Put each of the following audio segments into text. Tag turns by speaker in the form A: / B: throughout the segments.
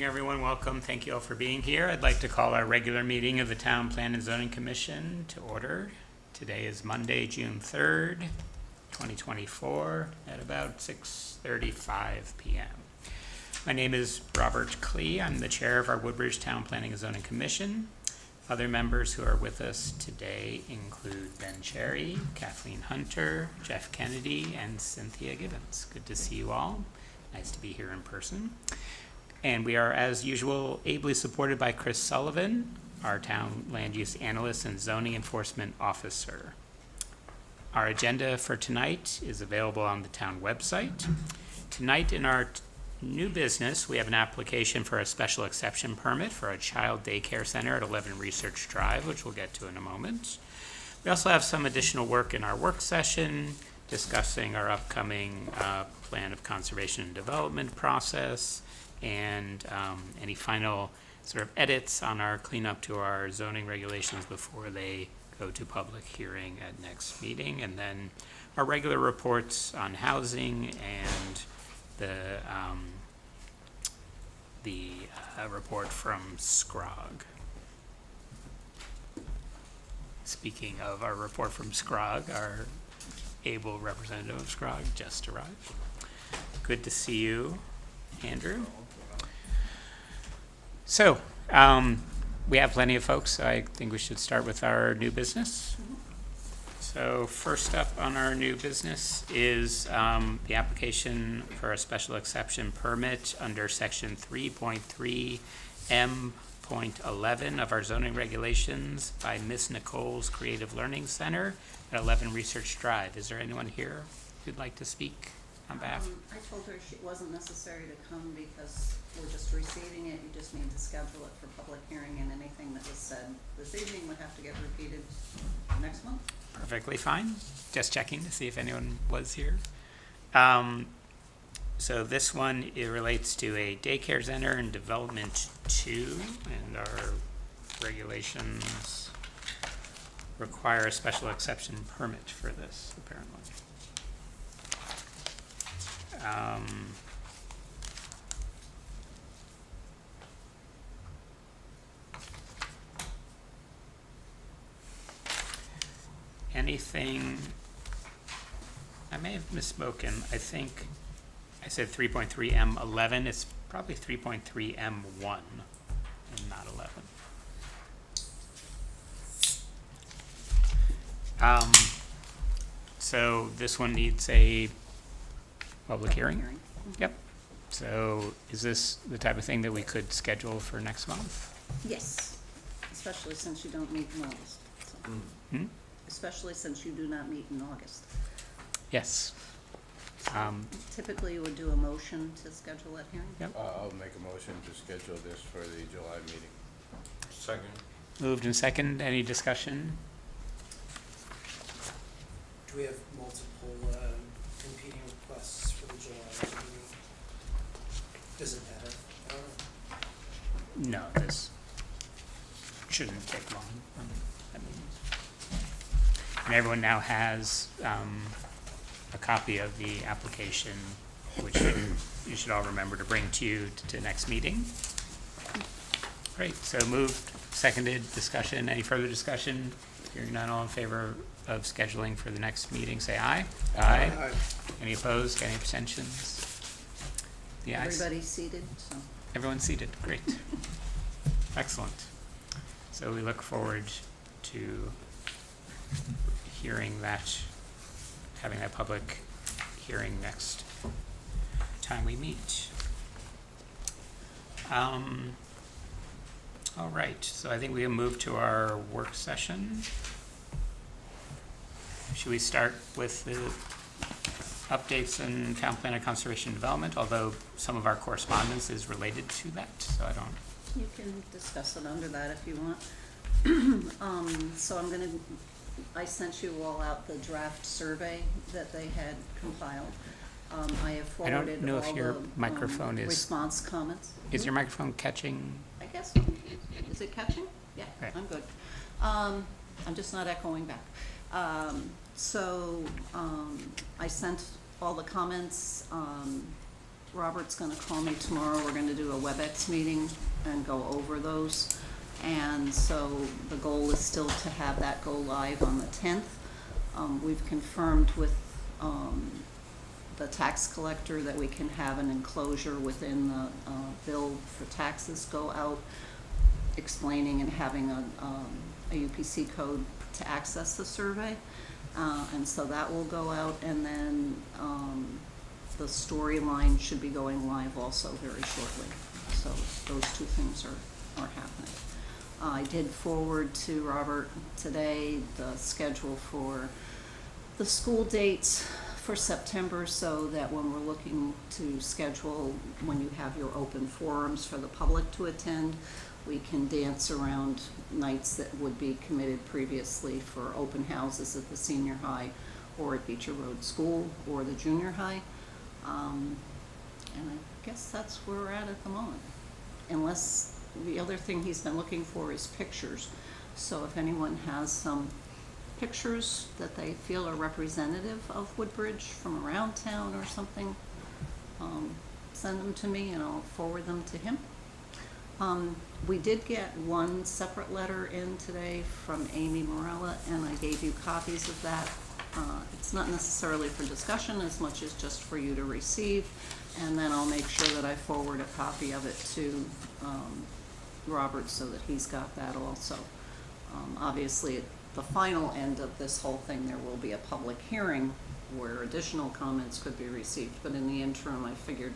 A: Everyone, welcome. Thank you all for being here. I'd like to call our regular meeting of the Town Plan and Zoning Commission to order. Today is Monday, June 3rd, 2024, at about 6:35 p.m. My name is Robert Klee. I'm the chair of our Woodbridge Town Planning and Zoning Commission. Other members who are with us today include Ben Cherry, Kathleen Hunter, Jeff Kennedy, and Cynthia Gibbons. Good to see you all. Nice to be here in person. And we are, as usual, ably supported by Chris Sullivan, our town land use analyst and zoning enforcement officer. Our agenda for tonight is available on the town website. Tonight in our new business, we have an application for a special exception permit for a child daycare center at 11 Research Drive, which we'll get to in a moment. We also have some additional work in our work session, discussing our upcoming plan of conservation and development process, and any final sort of edits on our cleanup to our zoning regulations before they go to public hearing at next meeting, and then our regular reports on housing and the report from SCROG. Speaking of our report from SCROG, our able representative of SCROG just arrived. Good to see you, Andrew. So, we have plenty of folks, so I think we should start with our new business. So first up on our new business is the application for a special exception permit under section 3.3 M.11 of our zoning regulations by Miss Nicole's Creative Learning Center at 11 Research Drive. Is there anyone here who'd like to speak on behalf?
B: I told her it wasn't necessary to come because we're just receiving it. You just need to schedule it for public hearing, and anything that was said this evening would have to get repeated next month.
A: Perfectly fine. Just checking to see if anyone was here. So this one, it relates to a daycare center in Development 2, and our regulations require a special exception permit for this, apparently. Anything, I may have misspoken. I think I said 3.3 M11. It's probably 3.3 M1 and not 11. So this one needs a public hearing?
B: Mm-hmm.
A: Yep. So is this the type of thing that we could schedule for next month?
B: Yes, especially since you don't meet in August. So.
A: Hmm?
B: Especially since you do not meet in August.
A: Yes.
B: Typically, you would do a motion to schedule that hearing.
A: Yep.
C: I'll make a motion to schedule this for the July meeting. Second.
A: Moved and second. Any discussion?
D: Do we have multiple competing requests for the July meeting? Does it matter? I don't know.
A: No, this shouldn't take long. And everyone now has a copy of the application, which you should all remember to bring to you to next meeting. Great. So moved, seconded, discussion. Any further discussion? Hearing none, all in favor of scheduling for the next meeting, say aye. Aye. Any opposed? Any abstentions? The ayes.
B: Everybody's seated, so.
A: Everyone's seated. Great. Excellent. So we look forward to hearing that, having that public hearing next time we meet. All right, so I think we will move to our work session. Should we start with the updates in town plan of conservation and development, although some of our correspondence is related to that, so I don't.
B: You can discuss it under that if you want. So I sent you all out the draft survey that they had compiled. I have
A: I don't
B: forwarded
A: know
B: all
A: if your
B: the
A: microphone is.
B: response comments.
A: Is your microphone catching?
B: I guess so. Is it catching? Yeah,
A: Okay.
B: I'm good. I'm just not echoing back. I sent all the comments Robert's gonna call me tomorrow, we're gonna do a WebEx meeting and go over those. And so the goal is still to have that go live on the 10th. We've confirmed with, the tax collector that we can have an enclosure within the, bill for taxes go out, explaining and having a UPC code to access the survey. And so that will go out, and then, the storyline should be going live also very shortly. So those two things are happening. I did forward to Robert today the schedule for the school dates for September, so that when we're looking to schedule, when you have your open forums for the public to attend, we can dance around nights that would be committed previously for open houses at the senior high or at Beecher Road School or the junior high. And I guess that's where we're at the moment. Unless, the other thing he's been looking for is pictures. So if anyone has some pictures that they feel are representative of Woodbridge from around town or something, send them to me and I'll forward them to him. We did get one separate letter in today from Amy Morella, and I gave you copies of that. It's not necessarily for discussion as much as just for you to receive, and then I'll make sure that I forward a copy of it to Robert so that he's got that also. Obviously, at the final end of this whole thing, there will be a public hearing where additional comments could be received, but in the interim, I figured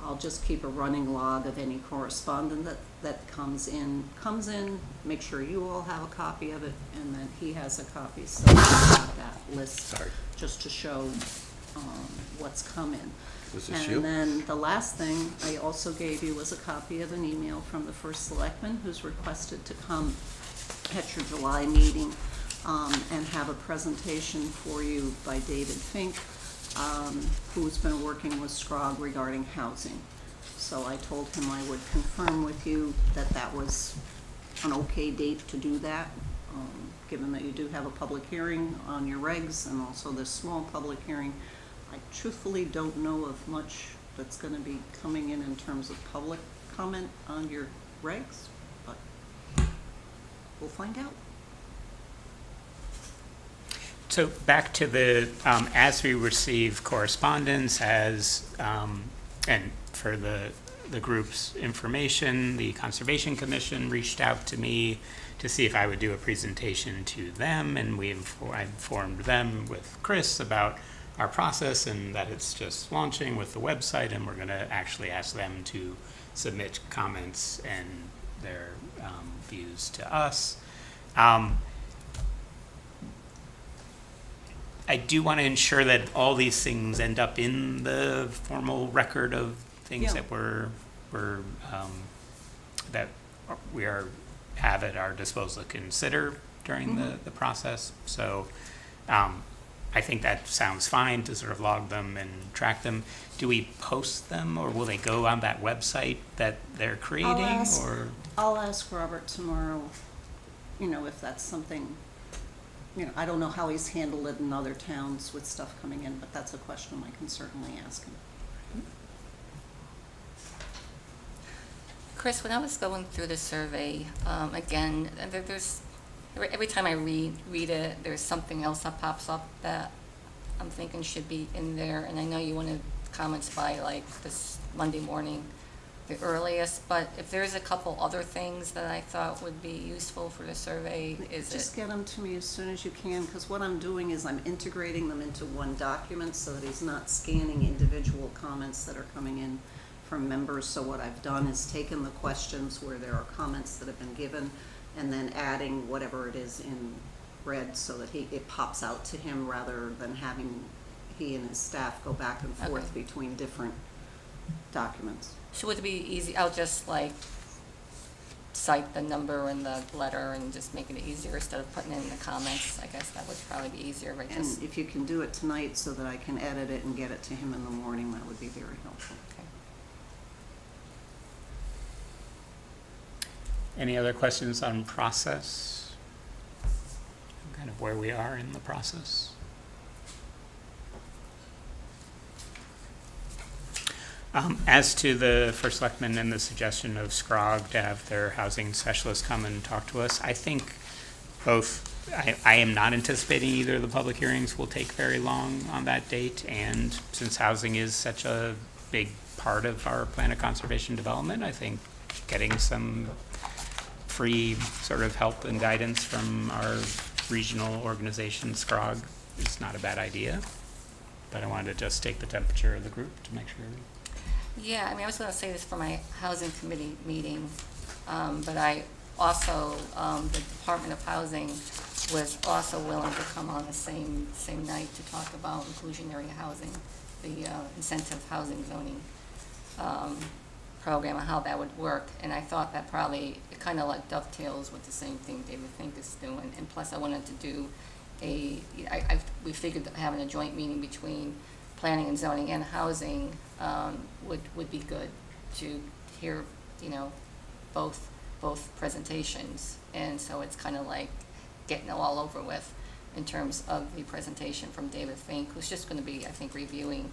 B: I'll just keep a running log of any correspondence that comes in, make sure you all have a copy of it, and then he has a copy, so we've got that list just to show what's come in.
C: Was this you?
B: And then the last thing I also gave you was a copy of an email from the first selectman who's requested to come at your July meeting and have a presentation for you by David Fink, who's been working with SCROG regarding housing. So I told him I would confirm with you that that was an okay date to do that, given that you do have a public hearing on your regs and also this small public hearing. I truthfully don't know of much that's gonna be coming in terms of public comment on your regs, but we'll find out.
A: So back to the, as we receive correspondence, and for the group's information, the Conservation Commission reached out to me to see if I would do a presentation to them, and I informed them with Chris about our process and that it's just launching with the website, and we're gonna actually ask them to submit comments and their views to us. I do want to ensure that all these things end up in the formal record of things
B: Yeah.
A: that we have at our disposal to consider during the process. So I think that sounds fine to sort of log them and track them. Do we post them, or will they go on that website that they're creating?
B: I'll ask Robert tomorrow, if that's something, I don't know how he's handled it in other towns with stuff coming in, but that's a question I can certainly ask him.
E: Chris, when I was going through the survey, again, there's every time I read it, there's something else that pops up that I'm thinking should be in there. And I know you wanted comments by like this Monday morning, the earliest. But if there's a couple other things that I thought would be useful for the survey,
B: Just get them to me as soon as you can, because what I'm doing is I'm integrating them into one document so that he's not scanning individual comments that are coming in from members. So what I've done is taken the questions where there are comments that have been given and then adding whatever it is in red so that it pops out to him, rather than having he and his staff go back and forth
E: Okay.
B: between different documents.
E: So would it be easy? I'll just like cite the number in the letter and just make it easier instead of putting it in the comments. I guess that would probably be easier, right? Just
B: And if you can do it tonight so that I can edit it and get it to him in the morning, that would be very helpful.
E: okay.
A: Any other questions on process? Kind of where we are in the process? As to the first selectman and the suggestion of SCROG to have their housing specialist come and talk to us, I think I am not anticipating either of the public hearings will take very long on that date, and since housing is such a big part of our plan of conservation development, I think getting some free sort of help and guidance from our regional organization, SCROG, is not a bad idea. But I wanted to just take the temperature of the group to make sure.
E: Yeah, I mean, I was gonna say this for my housing committee meeting, but I also, the Department of Housing was also willing to come on the same night to talk about inclusionary housing, the incentive housing zoning program and how that would work. And I thought that probably, it kind of like dovetails with the same thing David Fink is doing. And plus I wanted to do we figured that having a joint meeting between planning and zoning and housing would be good to hear, both presentations. And so it's kind of like getting it all over with in terms of the presentation from David Fink, who's just going to be, I think, reviewing,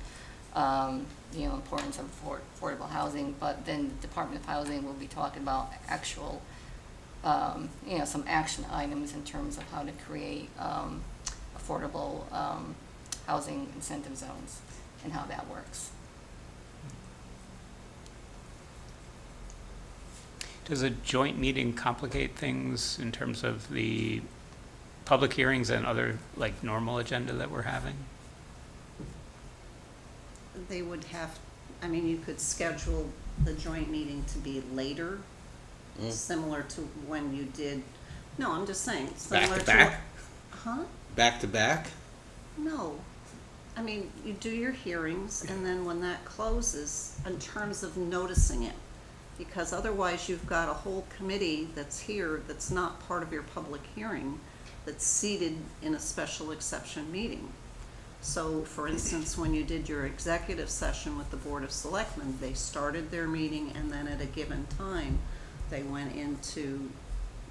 E: importance of affordable housing. But then the Department of Housing will be talking about actual, some action items in terms of how to create affordable housing incentive zones and how that works.
A: Does a joint meeting complicate things in terms of the public hearings and other, like, normal agenda that we're having?
B: They would have, you could schedule the joint meeting to be later, similar to when you did, no, I'm just saying, similar to.
F: Back?
B: Huh?
F: Back to back?
B: No. You do your hearings, and then when that closes, in terms of noticing it, because otherwise you've got a whole committee that's here that's not part of your public hearing, that's seated in a special exception meeting. So, for instance, when you did your executive session with the Board of Selectmen, they started their meeting, and then at a given time, they went into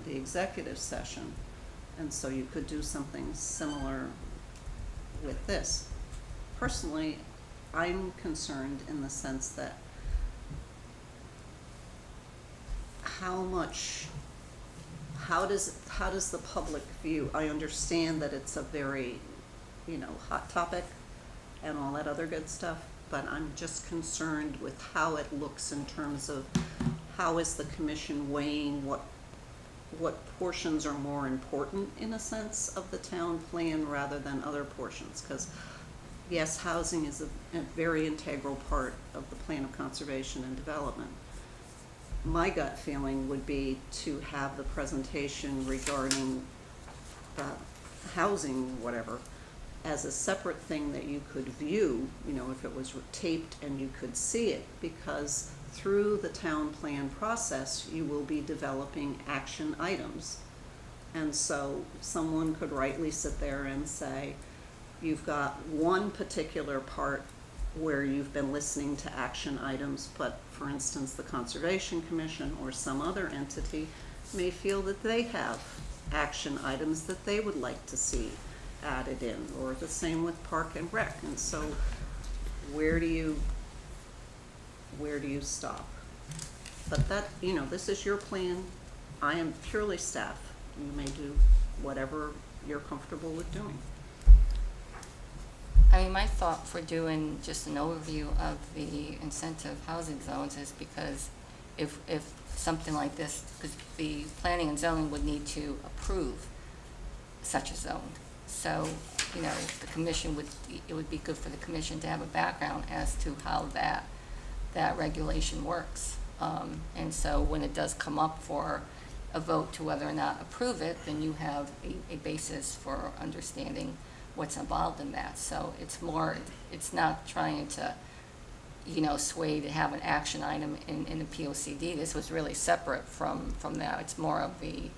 B: the executive session. And so you could do something similar with this. Personally, I'm concerned in the sense that how does the public view? I understand that it's a very, hot topic and all that other good stuff, but I'm just concerned with how it looks in terms of how is the commission weighing what portions are more important, in a sense, of the town plan rather than other portions. Because, yes, housing is a very integral part of the plan of conservation and development. My gut feeling would be to have the presentation regarding housing, whatever, as a separate thing that you could view, if it was taped and you could see it, because through the town plan process, you will be developing action items. And so someone could rightly sit there and say, you've got one particular part where you've been listening to action items, but for instance, the Conservation Commission or some other entity may feel that they have action items that they would like to see added in, or the same with Park and Rec. And so where do you stop? But that, this is your plan. I am purely staff. You may do whatever you're comfortable with doing.
E: My thought for doing just an overview of the incentive housing zones is because if something like this, because the planning and zoning would need to approve such a zone. So, the commission it would be good for the commission to have a background as to how that regulation works. And so when it does come up for a vote to whether or not approve it, then you have a basis for understanding what's involved in that. So it's not trying to, sway to have an action item in the POCD. This was really separate from that. It's more of the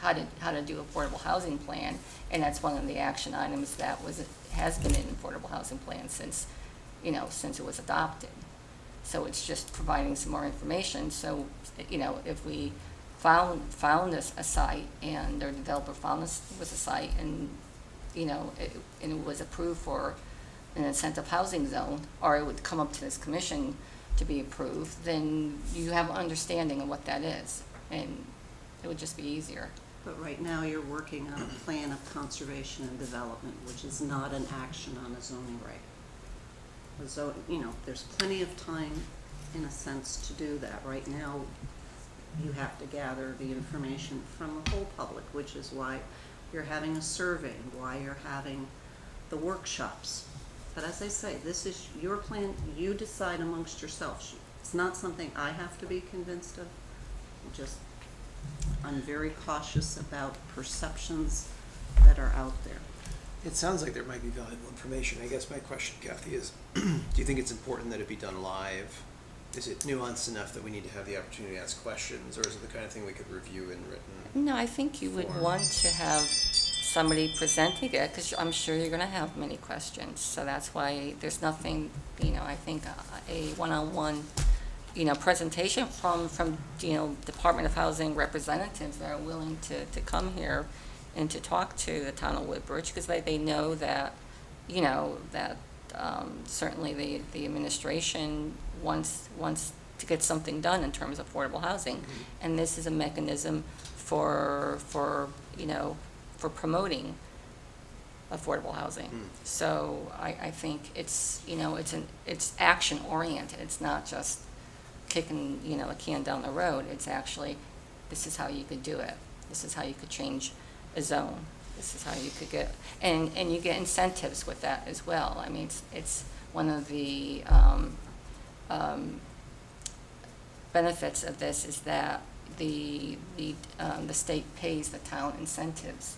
E: how to do affordable housing plan, and that's one of the action items that has been in affordable housing plan since it was adopted. So it's just providing some more information. So, if we found a site and their developer found this was a site and, and it was approved for an incentive housing zone, or it would come up to this commission to be approved, then you have an understanding of what that is, and it would just be easier.
B: But right now, you're working on a plan of conservation and development, which is not an action on a zoning reg. There's plenty of time, in a sense, to do that. Right now, you have to gather the information from the whole public, which is why you're having a survey, and why you're having the workshops. But as I say, this is your plan, you decide amongst yourselves. It's not something I have to be convinced of. I'm very cautious about perceptions that are out there.
F: It sounds like there might be valuable information. I guess my question, Kathy, is do you think it's important that it be done live? Is it nuanced enough that we need to have the opportunity to ask questions, or is it the kind of thing we could review in written?
E: No, I think you would
F: Form.
E: want to have somebody presenting it, because I'm sure you're gonna have many questions. So that's why there's nothing, I think a one-on-one, presentation from, Department of Housing representatives that are willing to come here and to talk to the town of Woodbridge, because they know that, certainly the administration wants to get something done in terms of affordable housing.
F: Mm-hmm.
E: And this is a mechanism for promoting affordable housing.
F: Mm.
E: So I think it's, it's action oriented. It's not just kicking, a can down the road. It's actually, this is how you could do it. This is how you could change a zone. This is how you could get, and you get incentives with that as well. I mean, it's one of the benefits of this is that the state pays the town incentives.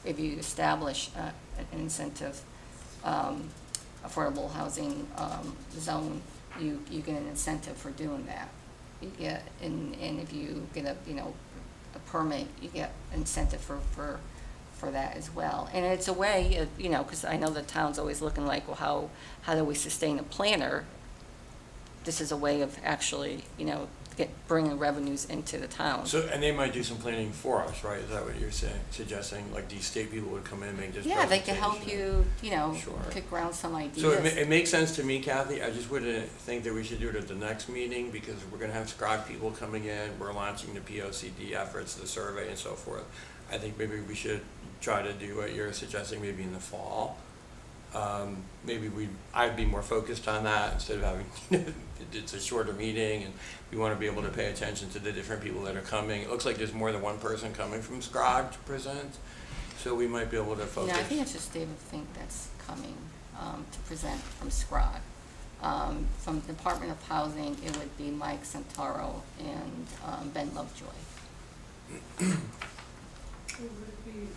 E: If you establish an incentive affordable housing zone, you get an incentive for doing that. You get, and if you get a permit, you get incentive for that as well. And it's a way, because I know the town's always looking like, well, how do we sustain a planner? This is a way of actually, bringing revenues into the town.
G: So, and they might do some planning for us, right? Is that what you're saying, suggesting? Like these state people would come in and make this
E: Yeah, they can help
G: presentation?
E: you,
G: Sure.
E: kick around some ideas.
G: So it makes sense to me, Kathy. I just wouldn't think that we should do it at the next meeting because we're gonna have SCROG people coming in. We're launching the POCD efforts, the survey and so forth. I think maybe we should try to do what you're suggesting maybe in the fall. I'd be more focused on that instead of having, it's a shorter meeting and we want to be able to pay attention to the different people that are coming. It looks like there's more than one person coming from SCROG to present, so we might be able to focus.
E: I think it's just David Fink that's coming to present from SCROG. From Department of Housing, it would be Mike Santoro and Ben Lovejoy.
H: Would it be,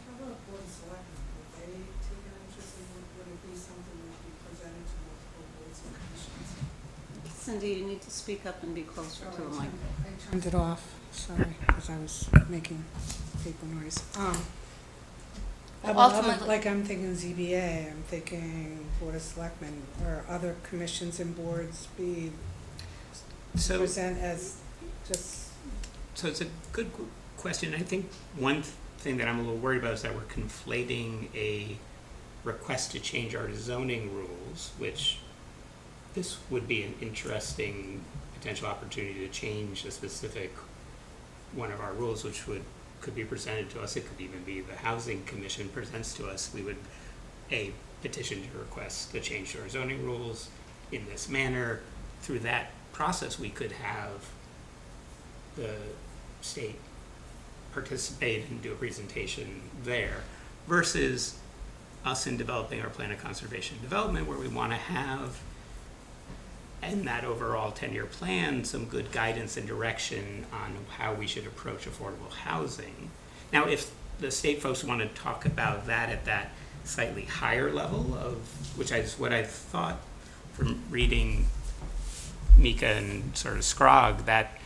H: how about Board of Selectmen, would they take an interest in, would it be something that would be presented to multiple boards and commissions?
B: Cindy, you need to speak up and be closer to the mic.
H: I turned it off, sorry, because I was making paper noise. How about
E: Ultimately-
H: like I'm thinking ZBA, I'm thinking Board of Selectmen, or other commissions and boards be
A: So,
H: present as just,
A: so it's a good question. I think one thing that I'm a little worried about is that we're conflating a request to change our zoning rules, which this would be an interesting potential opportunity to change a specific one of our rules, which could be presented to us. It could even be the Housing Commission presents to us. We would petition to request a change to our zoning rules in this manner. Through that process, we could have the state participate and do a presentation there, versus us in developing our plan of conservation and development, where we want to have in that overall 10-year plan some good guidance and direction on how we should approach affordable housing. Now, if the state folks want to talk about that at that slightly higher level of, which is what I thought from reading Mika and sort of SCROG, that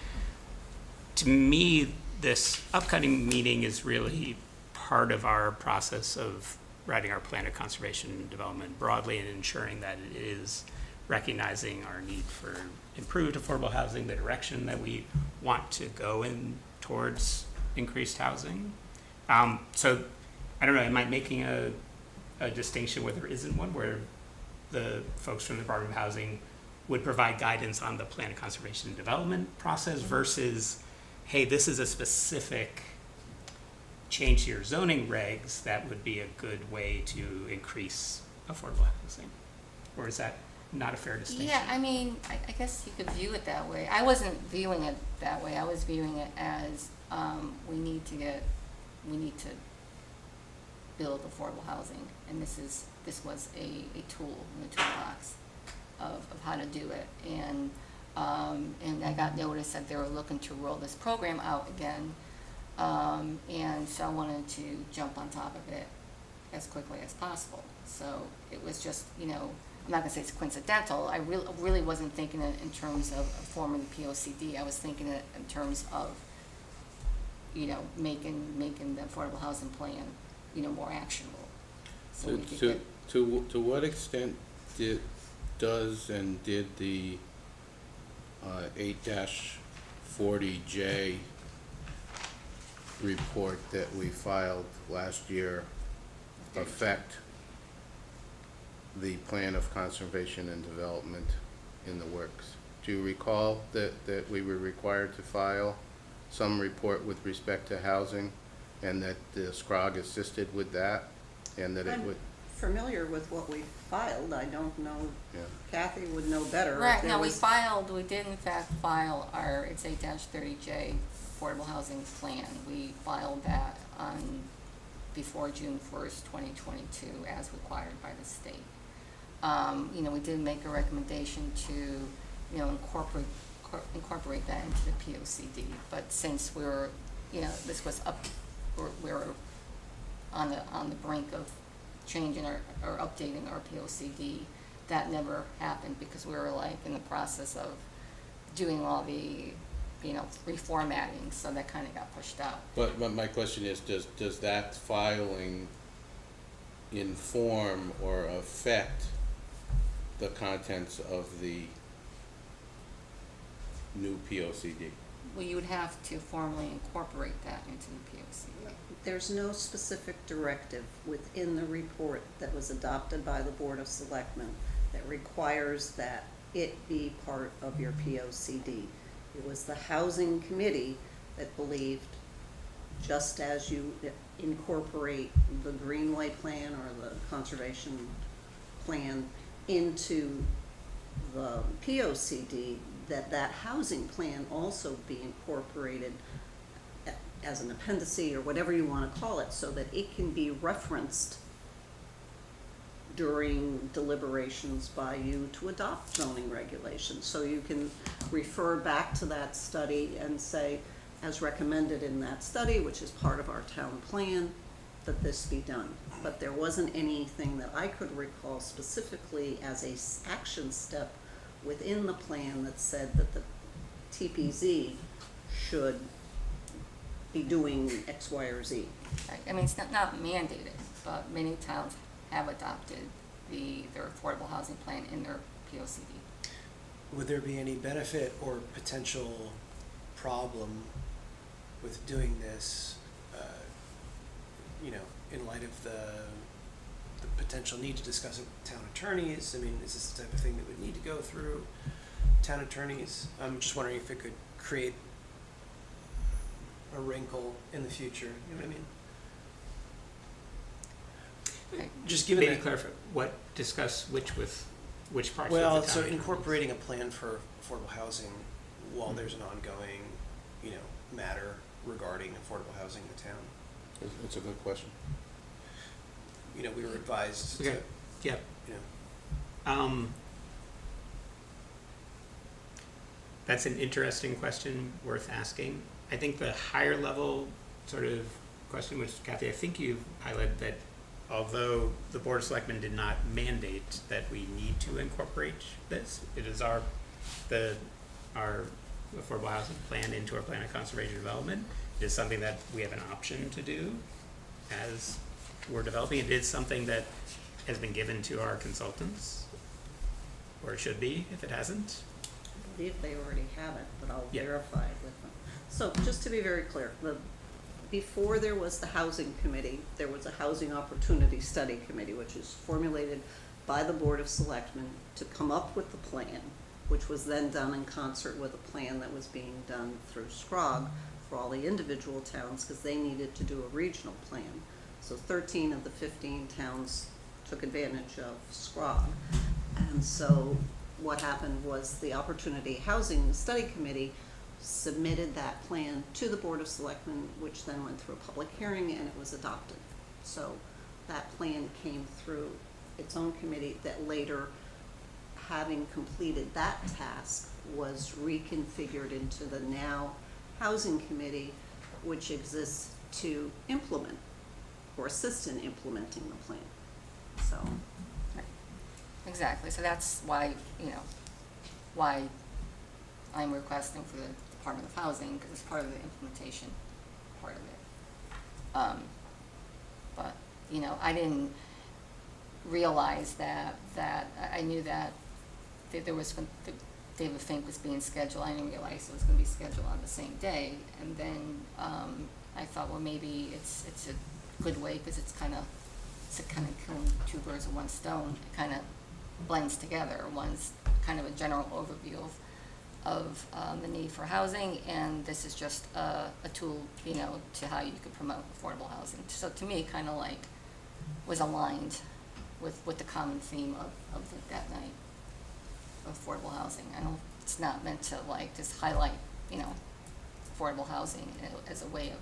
A: to me, this upcoming meeting is really part of our process of writing our plan of conservation and development broadly and ensuring that it is recognizing our need for improved affordable housing, the direction that we want to go in towards increased housing. So I don't know, am I making a a distinction where there isn't one, where the folks from the Department of Housing would provide guidance on the plan of conservation and development process versus, hey, this is a specific change to your zoning regs that would be a good way to increase affordable housing? Or is that not a fair distinction?
E: Yeah, I mean, I guess you could view it that way. I wasn't viewing it that way. I was viewing it as, we need to build affordable housing, and this was a tool in the toolbox of how to do it. And I got notice that they were looking to roll this program out again, and so I wanted to jump on top of it as quickly as possible. So it was just, I'm not gonna say it's coincidental. I really wasn't thinking it in terms of forming the POCD. I was thinking it in terms of, making the affordable housing plan, more actionable. So we could get,
C: To what extent did the 8-40J report that we filed last year affect the plan of conservation and development in the works? Do you recall that we were required to file some report with respect to housing, and that the SCROG assisted with that, and that it would?
B: I'm familiar with what we filed. I don't know,
C: Yeah.
B: Kathy would know better. if
E: right,
B: there
E: now we
B: was-
E: did in fact file our, it's 8-30J affordable housing plan. We filed that before June 1st, 2022, as required by the state. We did make a recommendation to, incorporate that into the POCD. But since this was we're on the brink of changing or updating our POCD, that never happened because we were in the process of doing all the, reformatting, so that kind of got pushed out.
C: But my question is, does that filing inform or affect the contents of the new POCD?
E: Well, you would have to formally incorporate that into the POCD.
B: There's no specific directive within the report that was adopted by the Board of Selectmen that requires that it be part of your POCD. It was the Housing Committee that believed, just as you incorporate the Greenway Plan or the Conservation Plan into the POCD, that housing plan also be incorporated as an appendice or whatever you want to call it, so that it can be referenced during deliberations by you to adopt zoning regulations. So you can refer back to that study and say, as recommended in that study, which is part of our town plan, that this be done. But there wasn't anything that I could recall specifically as a action step within the plan that said that the TPZ should be doing X, Y, or Z.
E: Right. I mean, it's not mandated, but many towns have adopted their affordable housing plan in their POCD.
F: Would there be any benefit or potential problem with doing this, in light of the potential need to discuss it with town attorneys? I mean, is this the type of thing that would need to go through town attorneys? I'm just wondering if it could create a wrinkle in the future, you know what I mean?
E: Right.
F: Just given
A: Maybe
F: that.
A: clarify, which parts of the
F: Well,
A: town?
F: so incorporating a plan for affordable housing while there's an ongoing, matter regarding affordable housing in the town.
C: It's a good question.
F: We were advised
A: Okay.
F: to,
A: Yeah. That's an interesting question worth asking. I think the higher level sort of question, which Kathy, I think you highlighted, that although the Board of Selectmen did not mandate that we need to incorporate this, it is our affordable housing plan into our plan of conservation development. It is something that we have an option to do as we're developing. It is something that has been given to our consultants, or it should be if it hasn't.
B: I believe they already have it, but I'll
A: Yeah.
B: verify it with them. So just to be very clear, the before there was the housing committee, there was a housing opportunity study committee, which is formulated by the Board of Selectmen to come up with the plan, which was then done in concert with a plan that was being done through SCROG for all the individual towns, because they needed to do a regional plan. So 13 of the 15 towns took advantage of SCROG. And so what happened was the Opportunity Housing Study Committee submitted that plan to the Board of Selectmen, which then went through a public hearing and it was adopted. So that plan came through its own committee that later, having completed that task, was reconfigured into the now Housing Committee, which exists to implement or assist in implementing the plan. So,
E: Exactly, so that's why, why I'm requesting for the Department of Housing, because it's part of the implementation part of it. But, I didn't realize that I knew that there was, when David Fink was being scheduled, I didn't realize it was gonna be scheduled on the same day. And then, I thought, well, maybe it's a good way, because it's kind of killing two birds with one stone. It kind of blends together. One's kind of a general overview of the need for housing, and this is just a tool, to how you could promote affordable housing. So to me, kind of like was aligned with the common theme of that night of affordable housing. It's not meant to just highlight, affordable housing as a way of,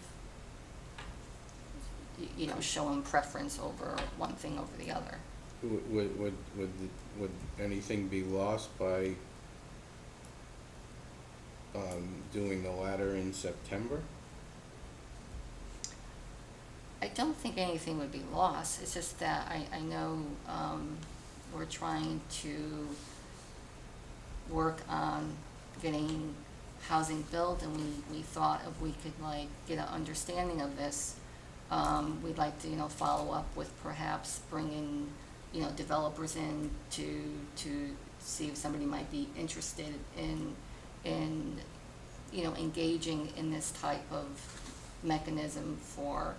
E: showing preference over one thing over the other.
C: Would anything be lost by doing the latter in September?
E: I don't think anything would be lost. It's just that I know we're trying to work on getting housing built, and we thought if we could get an understanding of this, we'd like to follow up with perhaps bringing developers in to see if somebody might be interested in engaging in this type of mechanism for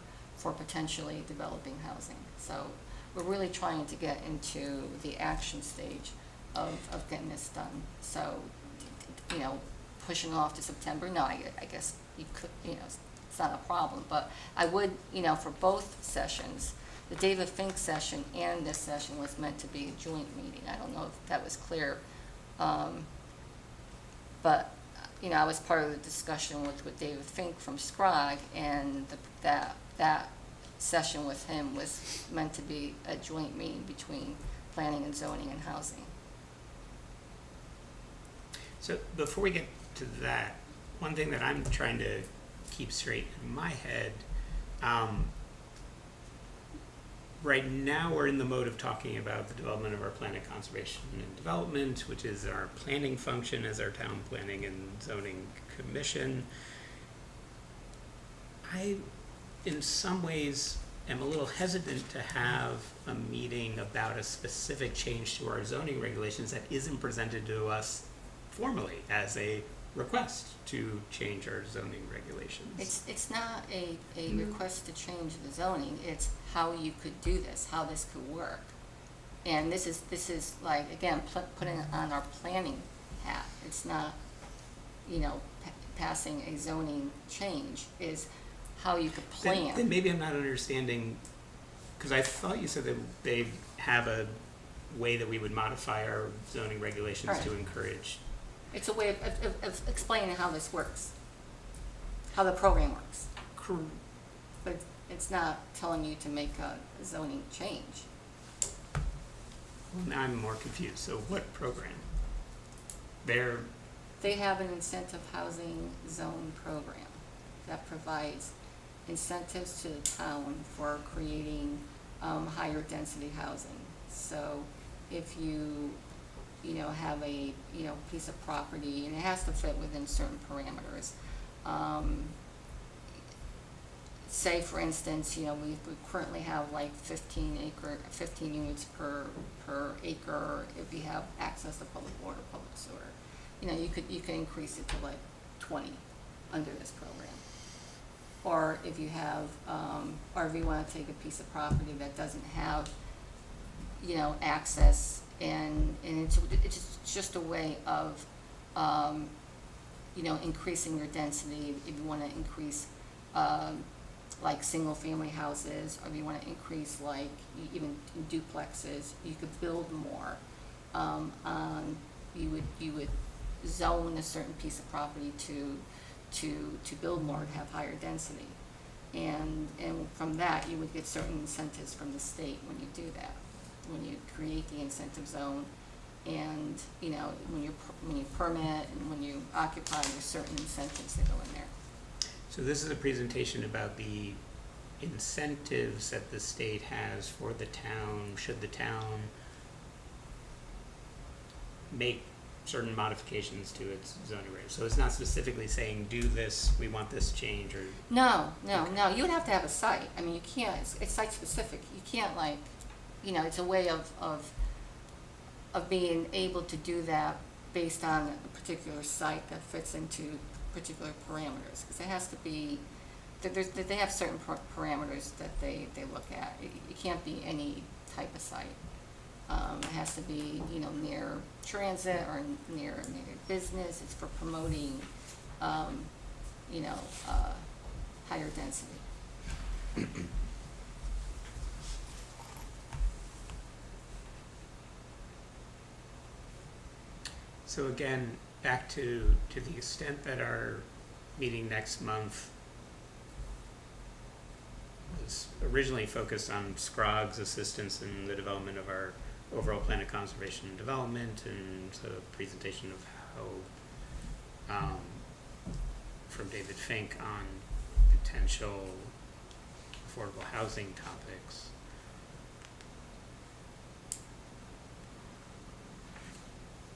E: potentially developing housing. So we're really trying to get into the action stage of getting this done. So, pushing off to September, no, I guess you could, it's not a problem. But I would, for both sessions, the David Fink session and this session was meant to be a joint meeting. I don't know if that was clear. But, I was part of the discussion with David Fink from SCROG, and that session with him was meant to be a joint meeting between planning and zoning and housing.
A: So before we get to that, one thing that I'm trying to keep straight in my head, right now we're in the mode of talking about the development of our plan of conservation and development, which is our planning function as our town planning and zoning commission. I, in some ways, am a little hesitant to have a meeting about a specific change to our zoning regulations that isn't presented to us formally as a request to change our zoning regulations.
E: It's not a request to change the zoning, it's how you could do this, how this could work. And this is again, putting it on our planning hat. It's not, passing a zoning change, is how you could plan.
A: Then maybe I'm not understanding, because I thought you said that they have a way that we would modify our zoning regulations
E: Right.
A: to encourage.
E: It's a way of explaining how this works, how the program works. But it's not telling you to make a zoning change.
A: Well, now I'm more confused. So what program?
E: They have an incentive housing zone program that provides incentives to the town for creating higher density housing. So if you have a piece of property, and it has to fit within certain parameters. Say for instance, we currently have 15 units per acre if you have access to public water, public sewer. You could increase it to 20 under this program. or if you have, or if you wanna take a piece of property that doesn't have, you know, access, and it's just a way of, you know, increasing your density, if you wanna increase, like single-family houses, or if you wanna increase like even duplexes, you could build more. You would zone a certain piece of property to build more, to have higher density. And from that, you would get certain incentives from the state when you do that, when you create the incentive zone. And, you know, when you permit and when you occupy, there's certain incentives that go in there.
A: So this is a presentation about the incentives that the state has for the town, should the town make certain modifications to its zoning regs. So it's not specifically saying, do this, we want this change, or,
E: No, you would have to have a site. I mean, you can't, it's site specific. You can't like, you know, it's a way of being able to do that based on a particular site that fits into particular parameters. Because it has to be, they have certain parameters that they look at. It can't be any type of site. It has to be, you know, near transit or near business. It's for promoting, you know, higher density.
A: so again, back to the extent that our meeting next month was originally focused on SCROG's assistance in the development of our overall plan of conservation and development, and so a presentation of how, from David Fink on potential affordable housing topics.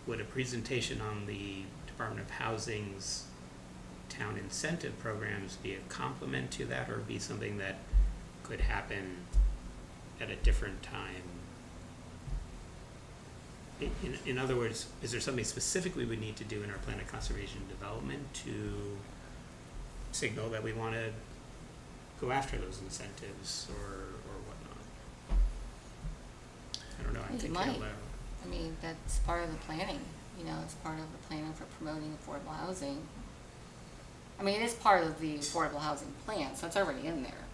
A: Would a presentation on the Department of Housing's town incentive programs be a complement to that, or be something that could happen at a different time? In other words, is there something specifically we need to do in our plan of conservation and development to signal that we want to go after those incentives or whatnot? I don't know. I
E: You
A: think
E: might.
A: I'll,
E: I mean, that's part of the planning, you know, it's part of the planning for promoting affordable housing. I mean, it is part of the affordable housing plan, so it's already in there.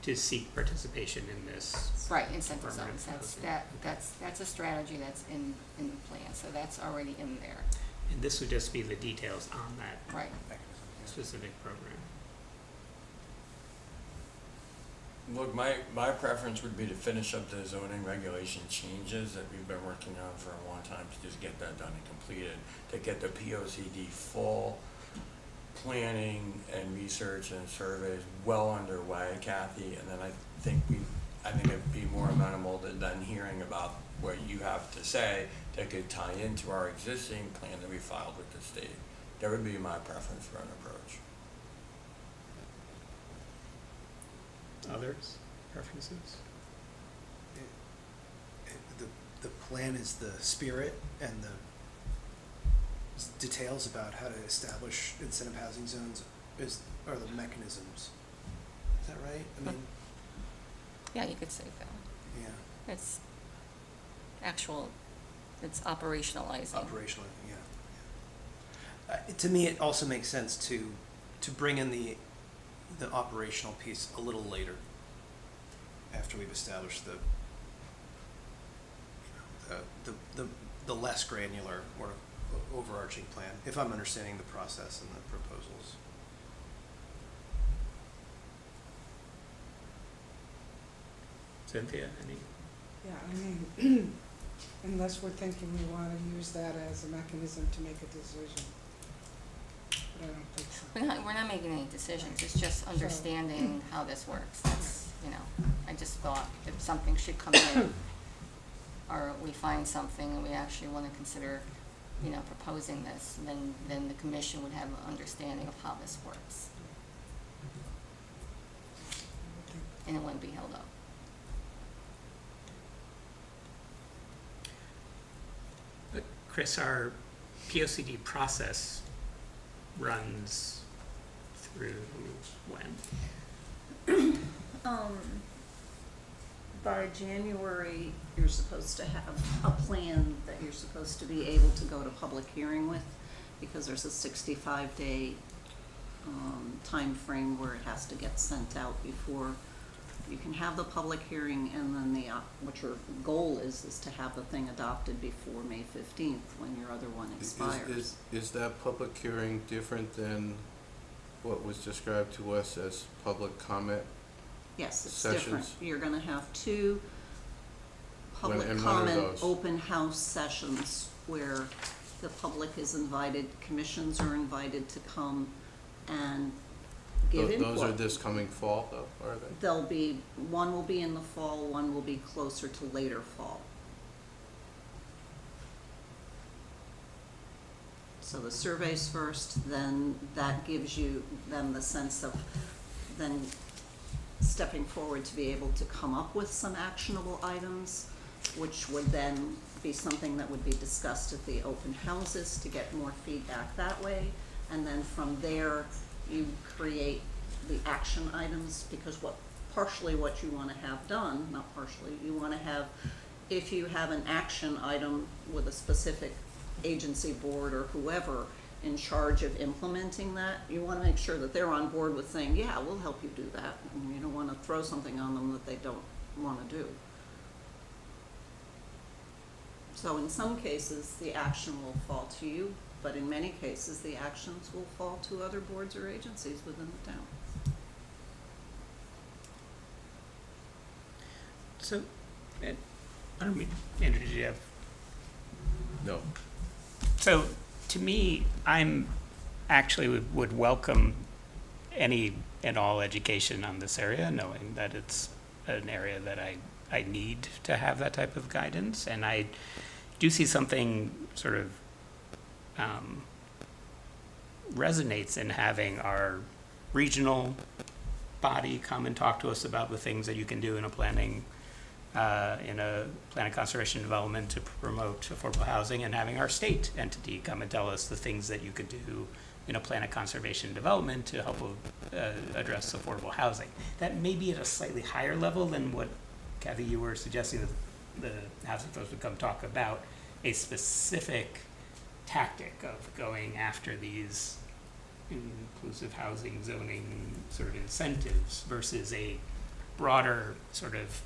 A: to seek participation in this.
E: Right, incentive
A: Affirmative
E: zones,
A: housing.
E: that's a strategy that's in the plan, so that's already in there,
A: And this would just be the details on that
E: right.
A: specific program.
G: Look, my preference would be to finish up the zoning regulation changes that we've been working on for a long time, to just get that done and completed, to get the POCD full planning and research and surveys well underway, Kathy, and then I think it'd be more amenable than hearing about what you have to say that could tie into our existing plan that we filed with the state. That would be my preference for an approach.
A: Others, preferences?
F: The plan is the spirit, and the details about how to establish incentive housing zones are the mechanisms. Is that right? I mean,
E: Yeah, you could say that,
F: yeah,
E: it's operationalizing.
F: operational, yeah. To me, it also makes sense to bring in the operational piece a little later, after we've established the less granular or overarching plan, if I'm understanding the process and the proposals.
A: Cynthia, any?
H: Yeah, I mean, unless we're thinking we wanna use that as a mechanism to make a decision. But I don't think so.
E: We're not making any decisions, it's just understanding how this works, that's, you know, I just thought if something should come in, or we find something and we actually wanna consider, you know, proposing this, then the commission would have an understanding of how this works, and it wouldn't be held up.
A: But Chris, our POCD process runs through when?
B: By January, you're supposed to have a plan that you're supposed to be able to go to public hearing with, because there's a 65-day time frame where it has to get sent out before you can have the public hearing, and then what your goal is to have the thing adopted before May 15th, when your other one expires.
C: Is that public hearing different than what was described to us as public comment?
B: Yes, it's
C: Sessions.
B: different. You're gonna have two public
C: and when are
B: comment,
C: those?
B: open house sessions where the public is invited, commissions are invited to come and give input.
C: Those are this coming fall, though, are they?
B: One will be in the fall, one will be closer to later fall. So the survey's first, then that gives you then the sense of then stepping forward to be able to come up with some actionable items, which would then be something that would be discussed at the open houses to get more feedback that way. And then from there, you create the action items, because partially what you wanna have done, not partially, you wanna have, if you have an action item with a specific agency board or whoever in charge of implementing that, you wanna make sure that they're on board with saying, yeah, we'll help you do that. And you don't wanna throw something on them that they don't wanna do. So in some cases, the action will fall to you, but in many cases, the actions will fall to other boards or agencies within the town.
A: So, I don't mean, Andrew, did you have?
C: No.
A: So, to me, I'm actually would welcome any and all education on this area, knowing that it's an area that I need to have that type of guidance. And I do see something sort of resonates in having our regional body come and talk to us about the things that you can do in a planning conservation development to promote affordable housing, and having our state entity come and tell us the things that you could do in a plan of conservation development to help address affordable housing. That may be at a slightly higher level than what, Kathy, you were suggesting that the housing folks would come talk about, a specific tactic of going after these inclusive housing zoning sort of incentives versus a broader sort of,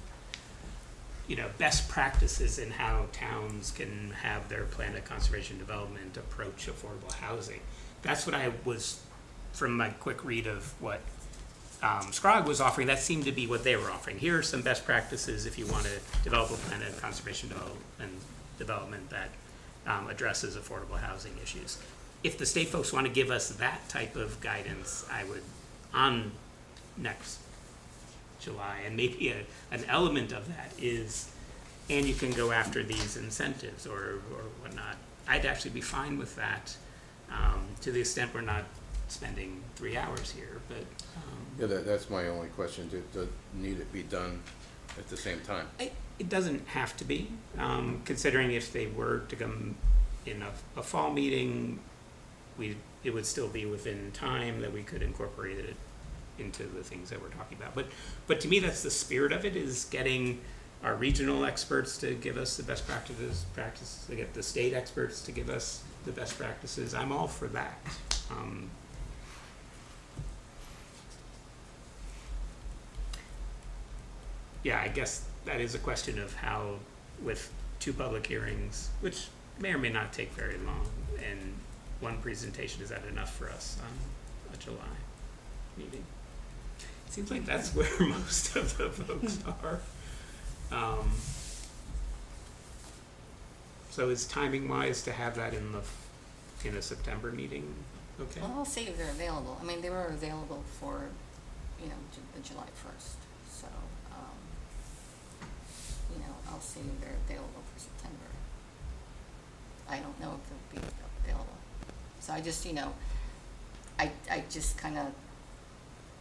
A: best practices in how towns can have their plan of conservation development approach affordable housing. That's what I was, from my quick read of what SCROG was offering, that seemed to be what they were offering. Here are some best practices if you want to develop a plan of conservation development that addresses affordable housing issues. If the state folks want to give us that type of guidance, I would, on next July, and maybe an element of that is, and you can go after these incentives or whatnot. I'd actually be fine with that, to the extent we're not spending 3 hours here, but.
C: Yeah, that's my only question. Does need it be done at the same time?
A: It doesn't have to be, considering if they were to come in a fall meeting, it would still be within time that we could incorporate it into the things that we're talking about. But to me, that's the spirit of it, is getting our regional experts to give us the best practices, to get the state experts to give us the best practices. I'm all for that. Yeah, I guess that is a question of how, with 2 public hearings, which may or may not take very long, and 1 presentation, is that enough for us on a July meeting? Seems like that's where most of the folks are. So is timing wise to have that in a September meeting? Okay.
E: Well, I'll see if they're available. I mean, they were available for, the July 1st, so, I'll see if they're available for September. I don't know if they'll be available. So I just, I just kind of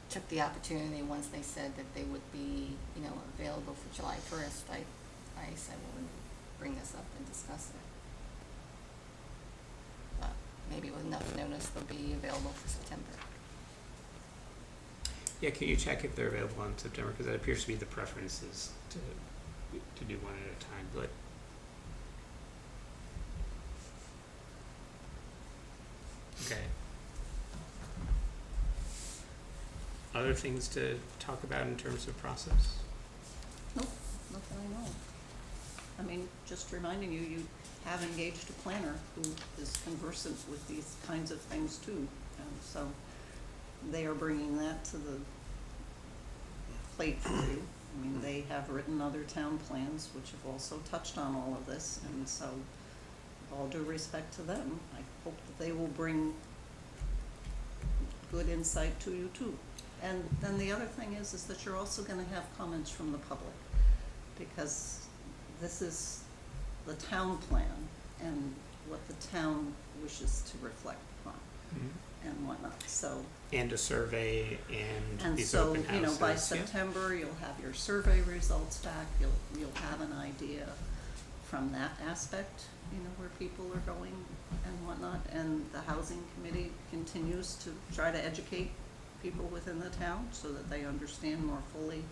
E: took the opportunity once they said that they would be, available for July 1st. I said, well, we'll bring this up and discuss it. But maybe with enough notice, they'll be available for September.
A: Yeah, can you check if they're available in September? Because that appears to be the preference is to do one at a time, but. Okay. Other things to talk about in terms of process?
B: Nope, not that I know of. I mean, just reminding you, you have engaged a planner who is conversant with these kinds of things too. And so they are bringing that to the plate for you. I mean, they have written other town plans which have also touched on all of this. And so, with all due respect to them, I hope that they will bring good insight to you too. And then the other thing is that you're also gonna have comments from the public, because this is the town plan and what the town wishes to reflect upon and whatnot, so.
A: And a survey and
B: And
A: these
B: so,
A: open houses.
B: you know, by
A: yeah.
B: September, you'll have your survey results back, you'll have an idea from that aspect, you know, where people are going and whatnot. And the housing committee continues to try to educate people within the town so that they understand more fully,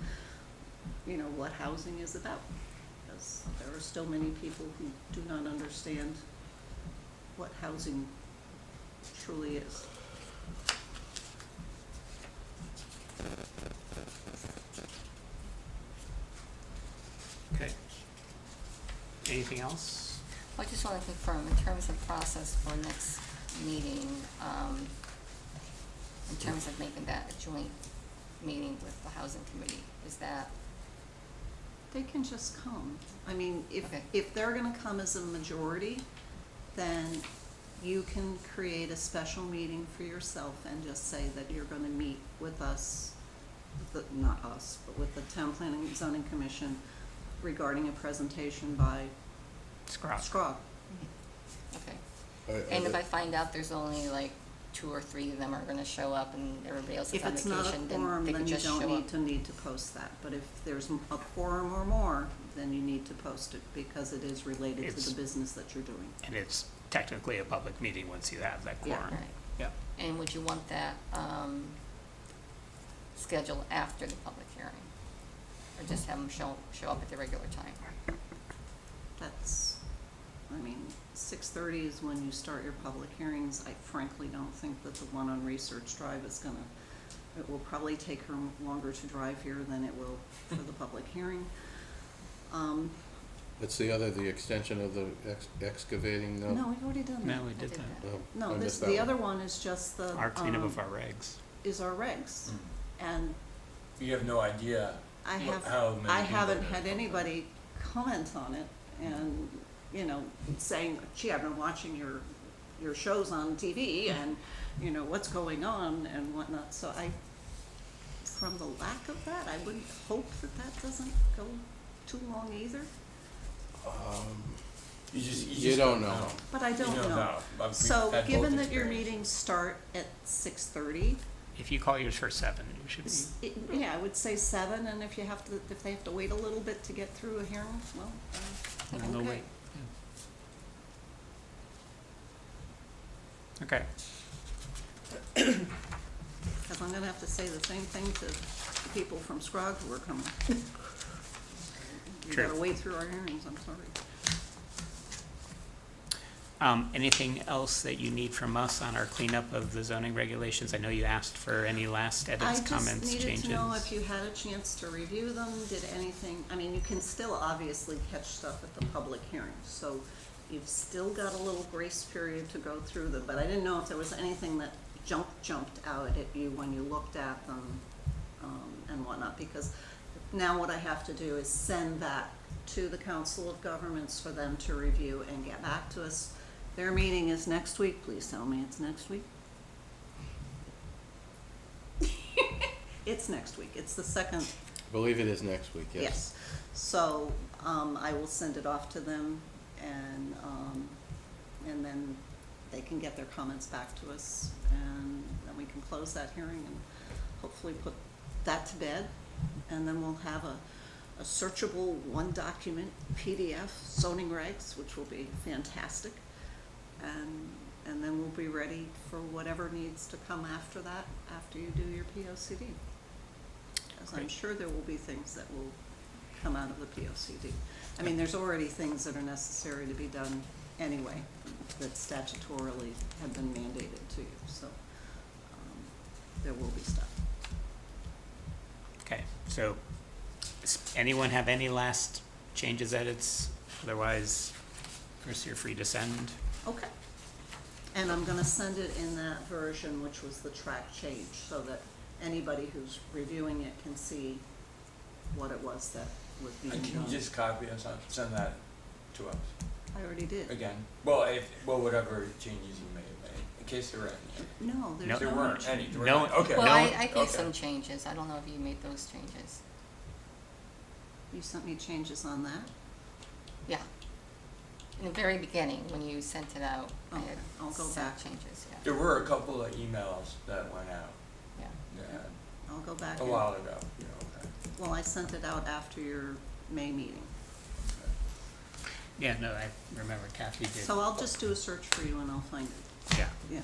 B: you know, what housing is about. Because there are still many people who do not understand what housing truly is.
A: Okay. Anything else?
E: I just want to confirm, in terms of process for next meeting, in terms of making that a joint meeting with the housing committee, is that,
B: They can just come. I mean,
E: Okay.
B: if they're gonna come as a majority, then you can create a special meeting for yourself and just say that you're gonna meet with us, not us, but with the Town Planning and Zoning Commission regarding a presentation by
A: Scrog.
B: Scrog.
E: okay. And if I find out there's only like 2 or 3 of them are gonna show up and everybody else is
B: If
E: on
B: it's not a
E: vacation, then
B: quorum,
E: they
B: then
E: can
B: you
E: just show
B: don't
E: up.
B: need to post that. But if there's a quorum or more, then you need to post it because it is related to
A: It's-
B: the business that you're doing.
A: And it's technically a public meeting once you have that
B: Yeah.
A: quorum.
E: Right.
A: Yeah.
E: And would you want that, scheduled after the public hearing? Or just have them show up at the regular time?
B: That's, I mean, 6:30 is when you start your public hearings. I frankly don't think that the one on Research Drive is gonna, it will probably take her longer to drive here than it will for the public hearing.
C: What's the other, the extension of the excavating?
B: No, we've already done that.
A: No, we
E: I
A: did
E: did
A: that.
E: that.
C: Oh,
B: No,
C: I
B: this,
C: missed that
B: the
C: one.
B: other one is just the,
A: Our cleanup of our regs.
B: is our regs. And
I: You have no idea
B: I have,
I: how many
B: I
I: people
B: haven't
I: there
B: had
I: are.
B: anybody comment on it and, you know, saying, gee, I've been watching your shows on TV and, you know, what's going on and whatnot. So from the lack of that, I would hope that that doesn't go too long either,
I: You just
C: You don't know.
B: but I
I: You
B: don't
I: don't
B: know.
I: know. But we've
B: So
I: had
B: given
I: both
B: that your
I: experiences.
B: meetings start at 6:30,
A: If you call yours for 7, you should be.
B: yeah, I would say 7, and if they have to wait a little bit to get through a hearing, well,
A: No, no
B: okay.
A: wait. Yeah. Okay.
B: Because I'm gonna have to say the same thing to the people from Scrog who are coming. You
A: True.
B: gotta wait through our hearings, I'm sorry.
A: Anything else that you need from us on our cleanup of the zoning regulations? I know you asked for any last edits, comments,
B: I just
A: changes.
B: needed to know if you had a chance to review them, did anything, I mean, you can still obviously catch stuff at the public hearing, so you've still got a little grace period to go through them, but I didn't know if there was anything that jumped out at you when you looked at them, and whatnot, because now what I have to do is send that to the Council of Governments for them to review and get back to us. Their meeting is next week, please tell me it's next week. It's next week, it's the second,
C: I believe it is next week, yes.
B: yes. So, I will send it off to them and then they can get their comments back to us and then we can close that hearing and hopefully put that to bed. And then we'll have a searchable one document PDF zoning regs, which will be fantastic. And then we'll be ready for whatever needs to come after that, after you do your POCD. because I'm
A: Great.
B: sure there will be things that will come out of the POCD. I mean, there's already things that are necessary to be done anyway, that statutorily have been mandated to you, so, there will be stuff.
A: Okay, so, does anyone have any last changes, edits? Otherwise, Chris, you're free to send.
B: Okay. And I'm gonna send it in that version, which was the track change, so that anybody who's reviewing it can see what it was that was being
I: And can
B: done.
I: you just copy us, send that to us
B: I already did.
I: again? Well, whatever changes you may have made, in case there were any.
B: No, there's
A: No.
B: no.
I: There weren't
B: change.
I: any, there were
A: No.
I: none. Okay.
E: Well,
A: No.
E: I made
I: Okay.
E: some changes. I don't know if you made those changes.
B: You sent me changes on that?
E: Yeah. In the very beginning, when you sent it out, I
B: Okay,
E: had
B: I'll go
E: some
B: back.
E: changes, yeah.
I: There were a couple of emails that went out,
E: Yeah.
I: yeah,
B: I'll go back
I: a
B: and,
I: while ago, you know, okay.
B: well, I sent it out after your May meeting.
A: Yeah, no, I remember Kathy did.
B: So I'll just do a search for you and I'll find it.
A: Yeah,
B: Yeah,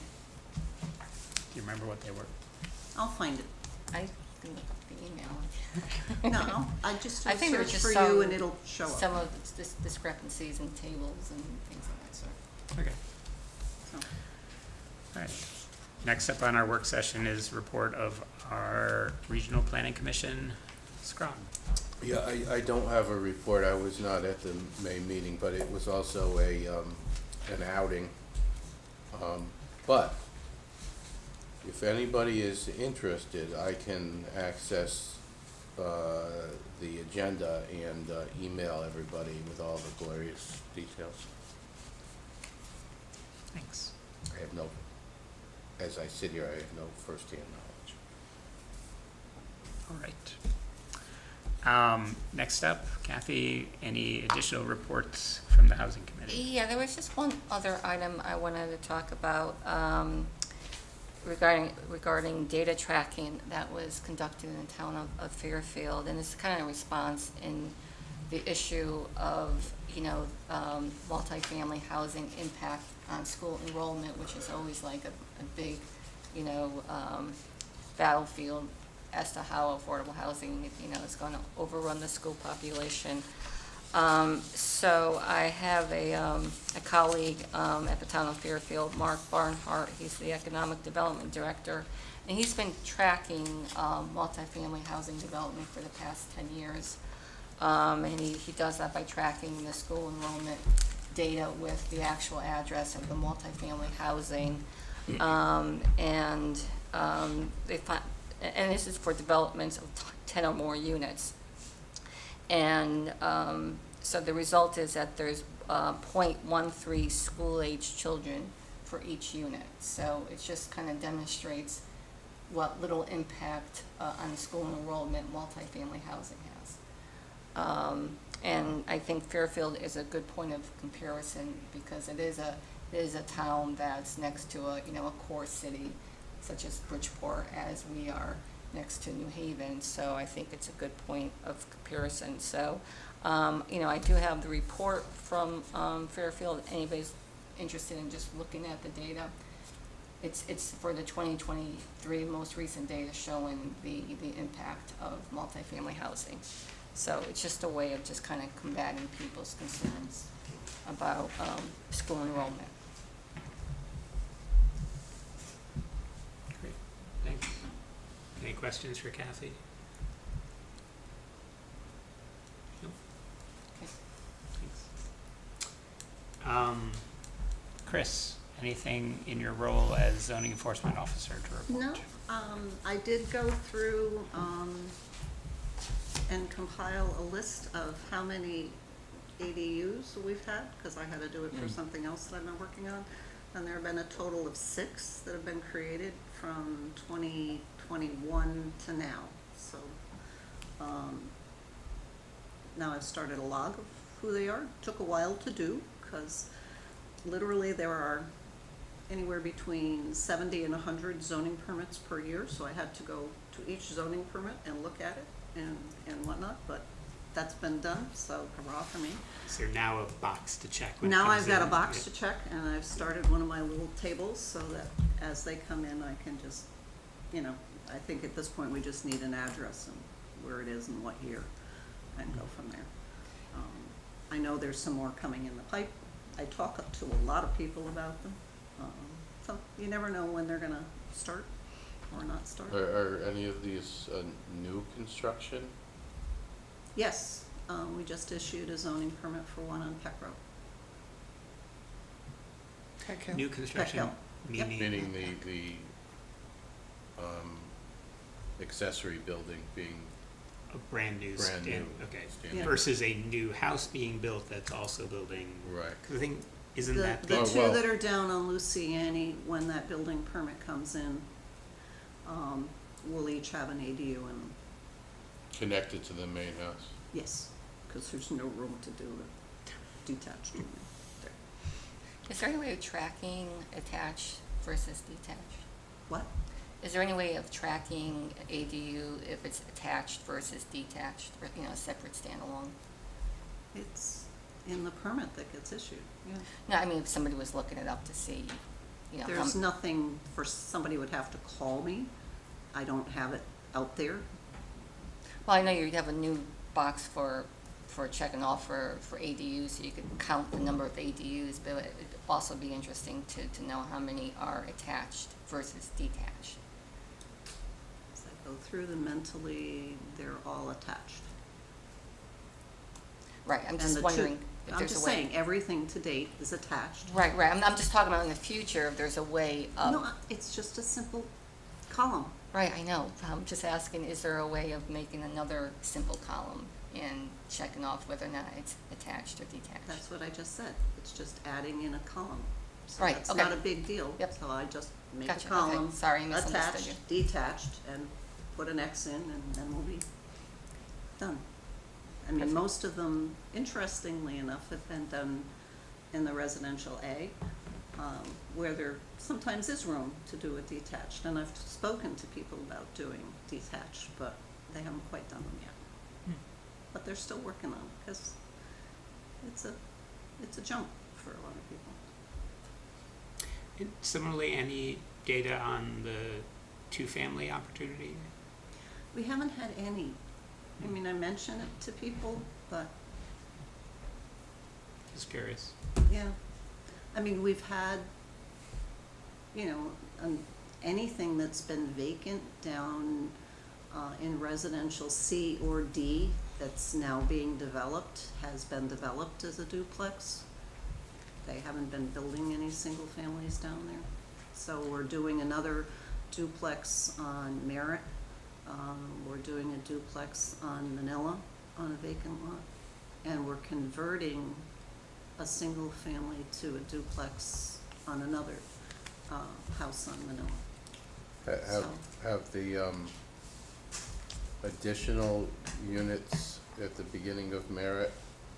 A: do you remember what they were?
B: I'll find it.
E: I can look up the email.
B: No, I just do
E: I
B: a
E: think there were
B: search
E: just
B: for you
E: some-
B: and it'll show up.
E: Some of the discrepancies in tables and things of that sort.
A: Okay,
B: So,
A: all right. Next up on our work session is report of our Regional Planning Commission, SCROG.
C: Yeah, I don't have a report. I was not at the May meeting, but it was also an outing. But if anybody is interested, I can access the agenda and email everybody with all the glorious details.
A: Thanks.
C: I have no, as I sit here, I have no firsthand knowledge.
A: All right. Next up, Kathy, any additional reports from the Housing Committee?
E: Yeah, there was just one other item I wanted to talk about, regarding data tracking that was conducted in the town of Fairfield. And it's kind of a response in the issue of, multifamily housing impact on school enrollment, which is always like a big, battlefield as to how affordable housing, is going to overrun the school population. So I have a colleague at the town of Fairfield, Mark Barnhart. He's the Economic Development Director, and he's been tracking multifamily housing development for the past 10 years. And he does that by tracking the school enrollment data with the actual address of the multifamily housing. And this is for developments of 10 or more units. And so the result is that there's 0.13 school-age children for each unit. So it just kind of demonstrates what little impact on school enrollment multifamily housing has. And I think Fairfield is a good point of comparison because it is a town that's next to a core city such as Bridgeport, as we are next to New Haven. So I think it's a good point of comparison. So, I do have the report from Fairfield. Anybody's interested in just looking at the data? It's for the 2023 most recent data showing the impact of multifamily housing. So it's just a way of just kind of combating people's concerns about school enrollment.
A: Great, thanks. Any questions for Kathy? No?
E: Okay.
A: Thanks. Chris, anything in your role as zoning enforcement officer to report?
B: No, I did go through, and compile a list of how many ADUs we've had, because I had to do it for something else that I've been working on. And there have been a total of 6 that have been created from 2021 to now. So, now I've started a log of who they are. Took a while to do, because literally there are anywhere between 70 and 100 zoning permits per year. So I had to go to each zoning permit and look at it and whatnot, but that's been done, so hurrah for me.
A: Is there now a box to check when it
B: Now
A: comes
B: I've got a
A: in?
B: box to check, and I've started one of my little tables so that as they come in, I can just, I think at this point we just need an address and where it is and what year, and go from there. I know there's some more coming in the pipe. I talk to a lot of people about them. So you never know when they're gonna start or not start.
C: Are any of these new construction?
B: Yes, we just issued a zoning permit for one on Peck Road.
A: New construction,
B: Hill. Yep.
A: meaning,
C: Meaning the accessory building being,
A: a brand new
C: Brand new
A: okay.
C: standard.
A: Versus a new house being built that's also building.
C: right.
A: Cause I think, isn't
B: The,
A: that
B: the
C: Oh,
B: two
C: well-
B: that are down on Luciani, when that building permit comes in, will each have an ADU in them.
C: Connected to the main house.
B: Yes, because there's no room to do a detached unit there.
E: Is there any way of tracking attached versus detached?
B: What?
E: Is there any way of tracking ADU if it's attached versus detached, or, you know, separate standalone?
B: It's in the permit that gets issued, yeah.
E: No, I mean, if somebody was looking it up to see, you know,
B: There's nothing for, somebody would have to call me. I don't have it out there.
E: well, I know you have a new box for checking off for ADUs, so you could count the number of ADUs, but it'd also be interesting to know how many are attached versus detached.
B: As I go through them mentally, they're all attached.
E: Right, I'm
B: And
E: just
B: the two-
E: wondering if
B: I'm
E: there's
B: just
E: a way.
B: saying, everything to date is attached.
E: Right, I'm just talking about in the future, if there's a way of.
B: No, it's just a simple column.
E: Right, I know. I'm just asking, is there a way of making another simple column and checking off whether or not it's attached or detached?
B: That's what I just said. It's just adding in a column. So
E: Right,
B: that's
E: okay.
B: not a big deal.
E: Yep.
B: So I just make a
E: Gotcha, okay.
B: column,
E: Sorry, I misunderstood
B: attached, detached, and put an X in, and then we'll be done. I mean,
E: Perfect.
B: most of them, interestingly enough, have been done in the residential A, where there sometimes is room to do a detached. And I've spoken to people about doing detached, but they haven't quite done them yet. But they're still working on it, because it's a jump for a lot of people.
A: And similarly, any data on the two-family opportunity?
B: We haven't had any. I mean, I mention it to people, but,
A: Just curious.
B: yeah. I mean, we've had, anything that's been vacant down in residential C or D that's now being developed, has been developed as a duplex. They haven't been building any single families down there. So we're doing another duplex on Merritt. We're doing a duplex on Manila on a vacant lot. And we're converting a single family to a duplex on another house on Manila.
C: Have the additional units at the beginning of Merritt,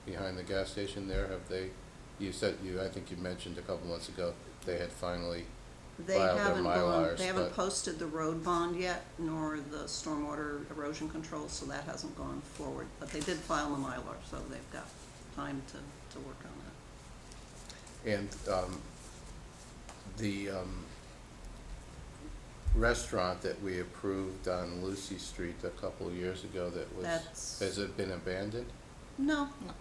C: behind the gas station there, have they, I think you mentioned a couple months ago, they had finally
B: They
C: filed their
B: haven't gone,
C: Mylars,
B: they haven't
C: but-
B: posted the road bond yet, nor the stormwater erosion control, so that hasn't gone forward. But they did file the Mylar, so they've got time to work on that.
C: And the restaurant that we approved on Lucy Street a couple of years ago that was,
B: That's-
C: has it been abandoned?
B: No,
E: No.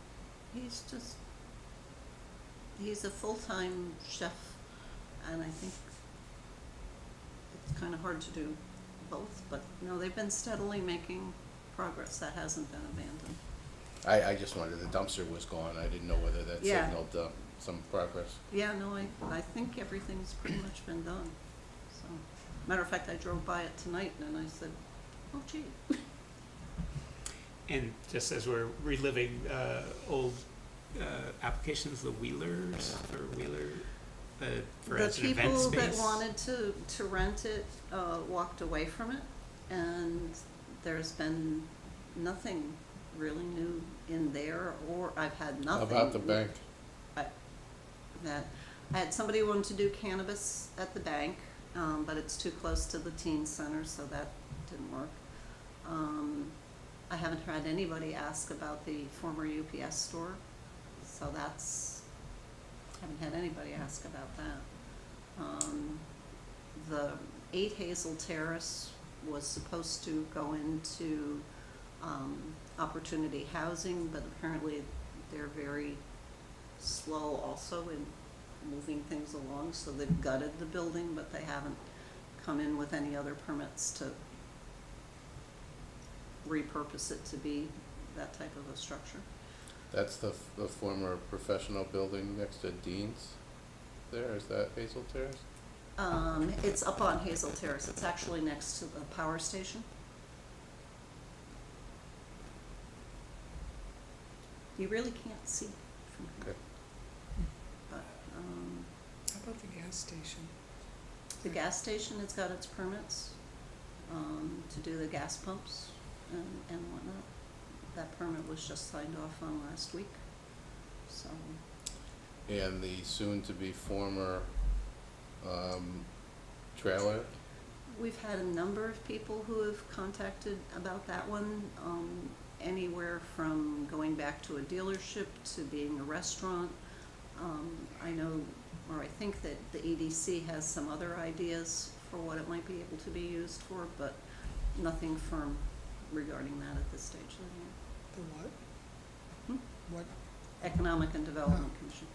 B: he's a full-time chef, and I think it's kind of hard to do both, but no, they've been steadily making progress. That hasn't been abandoned.
C: I just wondered, the dumpster was gone, I didn't know whether that
B: Yeah.
C: signaled some progress.
B: Yeah, no, I think everything's pretty much been done, so. Matter of fact, I drove by it tonight and I said, oh gee.
A: And just as we're reliving old applications, the Wheelers for Wheeler, for
B: The
A: as an event
B: people that
A: space.
B: wanted to rent it, walked away from it, and there's been nothing really new in there, or I've had
C: How
B: nothing.
C: about the bank?
B: I had somebody who wanted to do cannabis at the bank, but it's too close to the teen center, so that didn't work. I haven't had anybody ask about the former UPS store, so haven't had anybody ask about that. The 8 Hazel Terrace was supposed to go into Opportunity Housing, but apparently they're very slow also in moving things along, so they've gutted the building, but they haven't come in with any other permits to repurpose it to be that type of a structure.
C: That's the former professional building next to Dean's there, is that Hazel Terrace?
B: It's up on Hazel Terrace, it's actually next to the power station. You really can't see from here.
C: Okay.
B: But,
H: How about the gas station?
B: the gas station, it's got its permits, to do the gas pumps and whatnot. That permit was just signed off on last week, so,
C: And the soon-to-be former trailer?
B: we've had a number of people who have contacted about that one, anywhere from going back to a dealership to being a restaurant. I know, or I think that the EDC has some other ideas for what it might be able to be used for, but nothing firm regarding that at this stage, Lydia.
H: The what?
B: Hmm?
H: What?
B: Economic and Development Commission.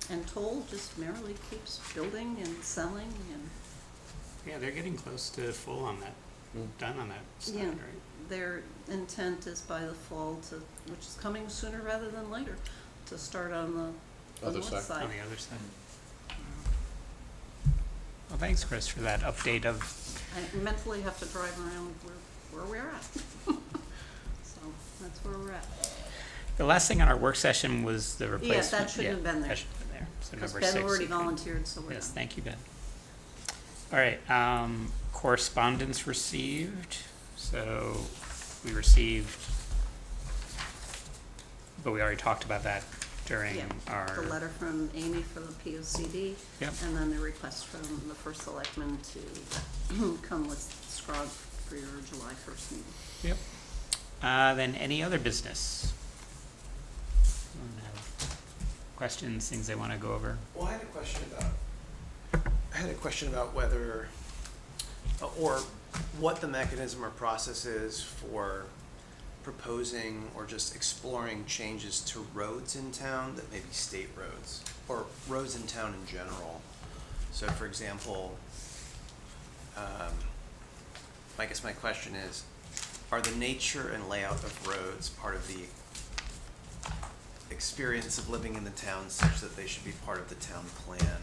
B: And Toll just merrily keeps building and selling and,
A: Yeah, they're getting close to full on that, done on that side,
B: Yeah.
A: right?
B: their intent is by the fall to, which is coming sooner rather than later, to start on the
C: Other
B: north
C: side.
B: side.
A: On the other side. Well, thanks, Chris, for that update of,
B: I mentally have to drive around where we're at. So that's where we're at.
A: the last thing on our work session was the replacement.
B: that shouldn't have been there.
A: That should have been there. So
B: Because
A: number
B: Ben
A: 6.
B: already
A: okay.
B: volunteered, so we're
A: Yes,
B: done.
A: thank you, Ben. All right, correspondence received. So we received, but we already talked about that during
B: Yeah,
A: our.
B: the letter from Amy for the POCD.
A: Yep.
B: And then the request from the first selectman to come with Scrog for your July 1st meeting.
A: Yep. Then any other business? Anyone have questions, things they want to go over?
F: Well, I had a question about whether, or what the mechanism or process is for proposing or just exploring changes to roads in town that may be state roads, or roads in town in general. So for example, I guess my question is, are the nature and layout of roads part of the experience of living in the town such that they should be part of the town plan?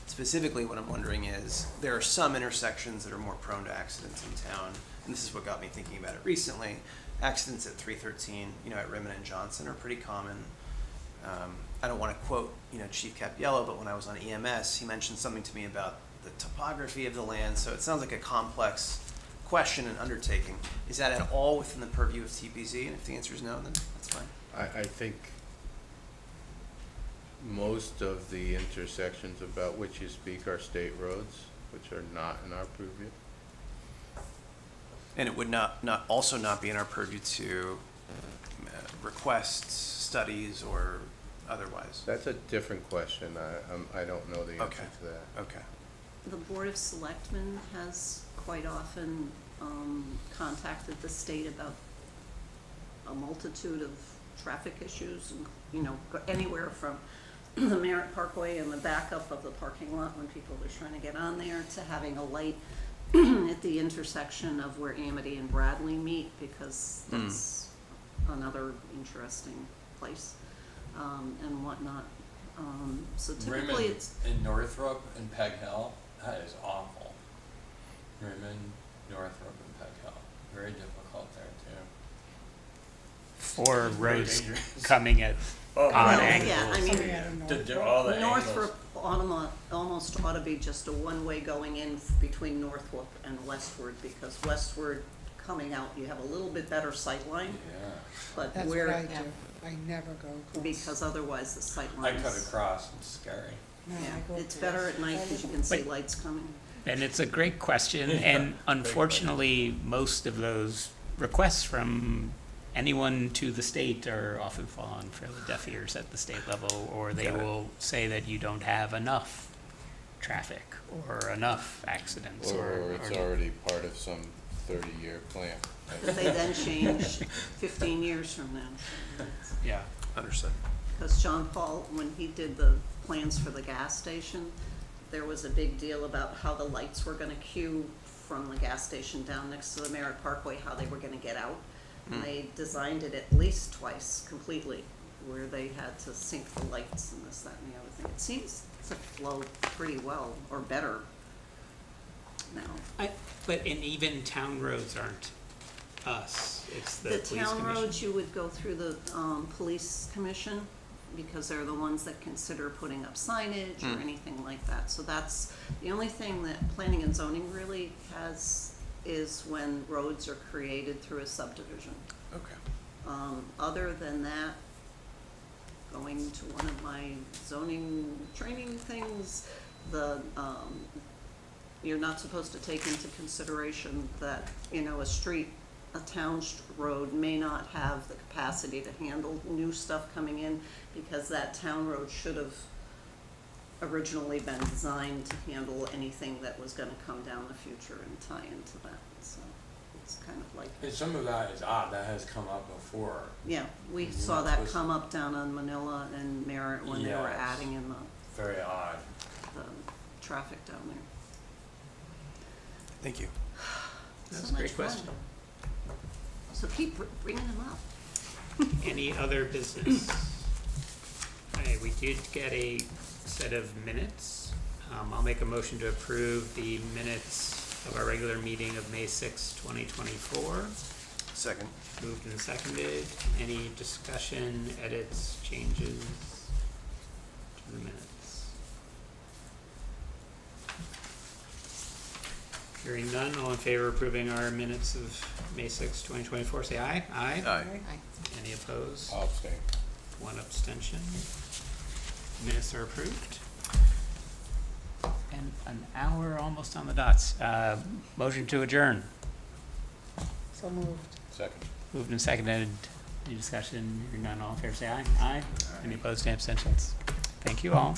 F: Specifically, what I'm wondering is, there are some intersections that are more prone to accidents in town, and this is what got me thinking about it recently. Accidents at 313, at Rimmon and Johnson are pretty common. I don't want to quote, Chief Capiello, but when I was on EMS, he mentioned something to me about the topography of the land, so it sounds like a complex question and undertaking. Is that at all within the purview of TPZ? And if the answer is no, then that's fine.
C: I think most of the intersections about which you speak are state roads, which are not in our purview.
F: And it would not be in our purview to request studies or otherwise?
C: That's a different question. I don't know the answer
F: Okay.
C: to that.
F: Okay.
B: The Board of Selectmen has quite often contacted the state about a multitude of traffic issues, anywhere from the Merritt Parkway and the backup of the parking lot when people are trying to get on there, to having a light at the intersection of where Amity and Bradley meet, because that's another interesting place, and whatnot. So typically
I: Rimmon
B: it's,
I: in Northrop and Peg Hill, that is awful. Rimmon, Northrop and Peg Hill, very difficult there too.
A: 4
I: Very
A: roads
I: dangerous.
A: coming at
I: Oh,
A: odd
B: well,
A: angles.
B: yeah, I mean,
H: Something I don't know.
I: To do all the angles.
B: Northrop almost ought to be just a one-way going in between Northrop and westward, because westward coming out, you have a little bit better sight line,
I: Yeah,
B: but
H: That's what I
B: where,
H: do. I never go across.
B: because otherwise the sight
I: I
B: line
I: cut
B: is,
I: across, it's scary.
H: No,
B: yeah,
H: I go
B: it's
H: across.
B: better at night because you can see
A: Wait.
B: lights coming.
A: And it's a great question, and unfortunately, most of those requests from anyone to the state are often fall on fairly deaf ears at the state level, or they
F: Got it.
A: will say that you don't have enough traffic or enough accidents,
C: Or it's already part of some 30-year plan.
B: If they then change 15 years from now.
A: Yeah.
F: Understood.
B: Because John Paul, when he did the plans for the gas station, there was a big deal about how the lights were gonna queue from the gas station down next to the Merritt Parkway, how they were gonna get out. And they designed it at least twice completely, where they had to sync the lights and this, that, and the other thing. It seems to flow pretty well, or better now.
A: But, and even town roads aren't us, it's the
B: The
A: police
B: town
A: commission.
B: roads, you would go through the, police commission, because they're the ones that consider putting up signage or anything like that. So that's, the only thing that planning and zoning really has is when roads are created through a subdivision.
F: Okay.
B: Other than that, going to one of my zoning training things, you're not supposed to take into consideration that, a town road may not have the capacity to handle new stuff coming in, because that town road should have originally been designed to handle anything that was gonna come down the future and tie into that, so it's kind of like,
I: And some of that is odd, that has come up before.
B: yeah, we
I: You're
B: saw
I: not
B: that
I: supposed to-
B: come up down on Manila and Merritt when they were
I: Yes.
B: adding in
I: Very odd.
B: the traffic down there.
F: Thank you.
A: That's
B: So
A: a great
B: much fun.
A: question.
B: So keep bringing them up.
A: Any other business? Okay, we did get a set of minutes. I'll make a motion to approve the minutes of our regular meeting of May 6, 2024.
F: Second.
A: Moved and seconded. Any discussion, edits, changes to the minutes? Hearing none, all in favor of approving our minutes of May 6, 2024, say aye. Aye.
F: Aye.
A: Any opposed?
C: I'll abstain.
A: One abstention. Minutes are approved. And an hour almost on the dots. Motion to adjourn.
B: So moved.
C: Second.
A: Moved and seconded. Any discussion? Hearing none, all in favor, say aye. Aye. Any opposed, any abstentions? Thank you all.